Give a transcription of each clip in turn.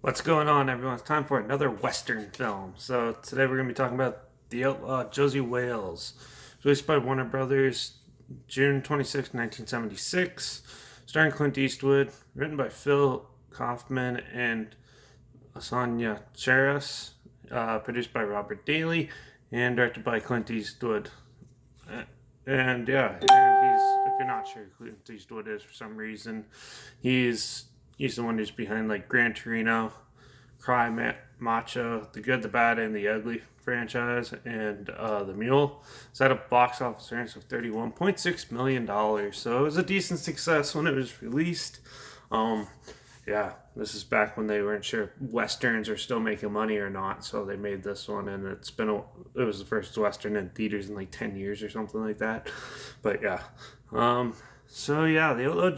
What's going on, everyone? It's time for another Western film. So today we're going to be talking about The Outlaw Josey Wales. Released by Warner Brothers, June 26, 1976. Starring Clint Eastwood. Written by Phil Kaufman and Asanya Cheras. Produced by Robert Daly. And directed by Clint Eastwood. Uh, and yeah, and if you're not sure who Clint Eastwood is for some reason, he's he's the one who's behind like Gran Torino, Macho, The Good, the Bad, and the Ugly franchise, and The Mule. It's at a box office earnings of $31.6 million. So it was a decent success when it was released. Um, yeah, this is back when they weren't sure if westerns are still making money or not, so they made this one, and it was the first western in theaters in like 10 years or something like that. But yeah, um, so yeah, the Outlaw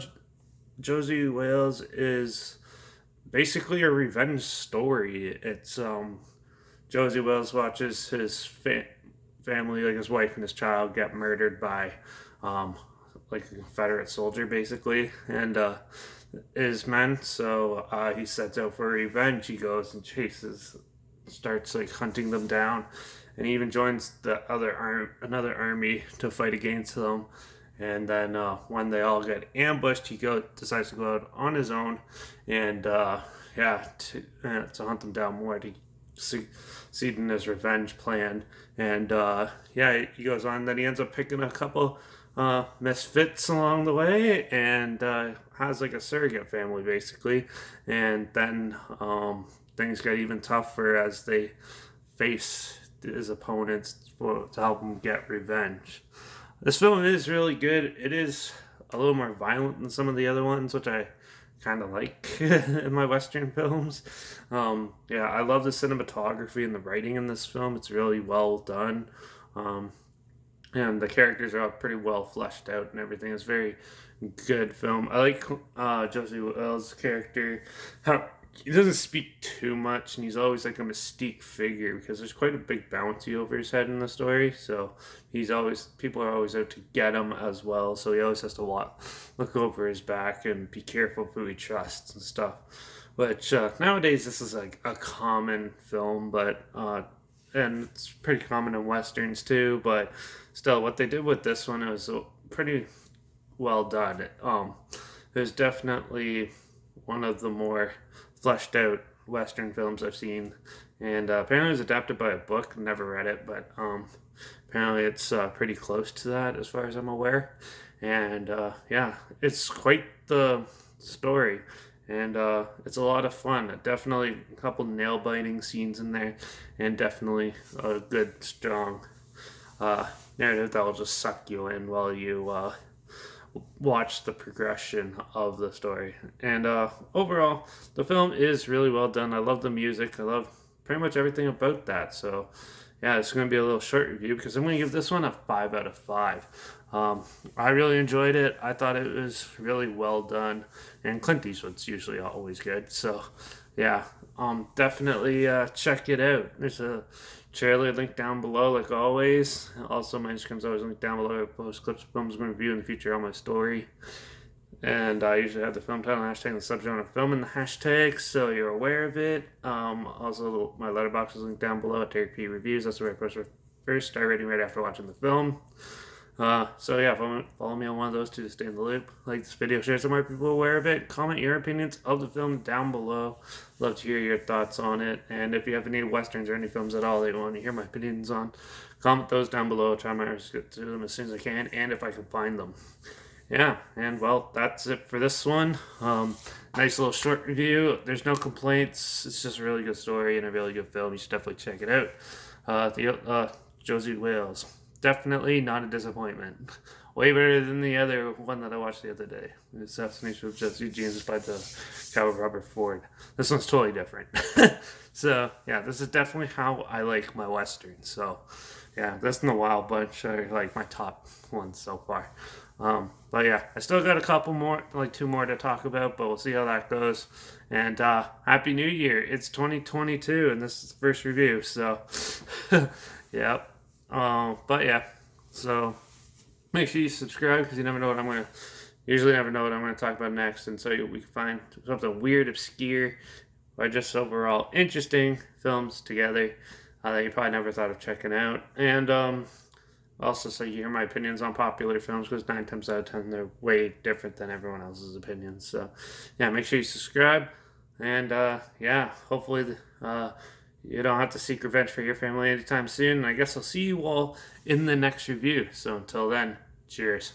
Josie Wales is basically a revenge story. It's Josie Wales watches his family, like his wife and his child, get murdered by um, like a Confederate soldier, basically, and his men. So he sets out for revenge. He goes and starts like hunting them down, and he even joins another army to fight against them. And then when they all get ambushed, decides to go out on his own, and to hunt them down more to succeed in his revenge plan. And he goes on. Then he ends up picking a couple misfits along the way, and has like a surrogate family basically. And then things get even tougher as they face his opponents to help him get revenge. This film is really good. It is a little more violent than some of the other ones, which I kind of like in my Western films. I love the cinematography and the writing in this film. It's really well done. Um, and the characters are all pretty well fleshed out and everything. It's a very good film. I like Josie Wells' character. How he doesn't speak too much, and he's always like a mystique figure because there's quite a big bounty over his head in the story. So people are always out to get him as well. So he always has to look over his back and be careful who he trusts and stuff. Which nowadays this is like a common film, but and it's pretty common in westerns too. But still, what they did with this one was pretty well done. It was definitely one of the more fleshed out Western films I've seen, and apparently it was adapted by a book. Never read it, but apparently it's pretty close to that as far as I'm aware. And it's quite the story, and it's a lot of fun. Definitely a couple nail biting scenes in there, and definitely a good strong uh, narrative that will just suck you in while you watch the progression of the story. And overall, the film is really well done. I love the music. I love pretty much everything about that. So, yeah, it's going to be a little short review because I'm going to give this one a 5 out of 5. I really enjoyed it. I thought it was really well done. And Clint Eastwood's usually always good. So, yeah, definitely check it out. There's a trailer link down below, like always. Also, my Instagram's always linked down below. I post clips of films I'm going to review in the future on my story. And I usually have the film title and hashtag and the subject on a film in the hashtag, so you're aware of it. Also, my Letterbox is linked down below at Derek P Reviews. That's where I post my first star rating right after watching the film. Follow me on one of those two to stay in the loop. Like this video, share some more people aware of it. Comment your opinions of the film down below. Love to hear your thoughts on it. And if you have any westerns or any films at all that you want to hear my opinions on, comment those down below. I'll try my best to get to them as soon as I can, and if I can find them. Yeah, and well, that's it for this one. Nice little short review. There's no complaints. It's just a really good story and a really good film. You should definitely check it out. Josie Wales. Definitely not a disappointment. Way better than the other one that I watched the other day. The Assassination of Jesse James by the coward Robert Ford. This one's totally different. So, yeah, this is definitely how I like my westerns. So, yeah, this and the Wild Bunch are like my top ones so far. But yeah, I still got a couple more, like two more to talk about, but we'll see how that goes. And Happy New Year! It's 2022, and this is the first review. So, yep. But yeah, so make sure you subscribe because you usually never know what I'm gonna talk about next, and so we can find something weird, obscure, or just overall interesting films together that you probably never thought of checking out. And also, so you hear my opinions on popular films, because 9 times out of 10 they're way different than everyone else's opinions. So, yeah, make sure you subscribe, and yeah, hopefully you don't have to seek revenge for your family anytime soon. I guess I'll see you all in the next review. So until then, cheers.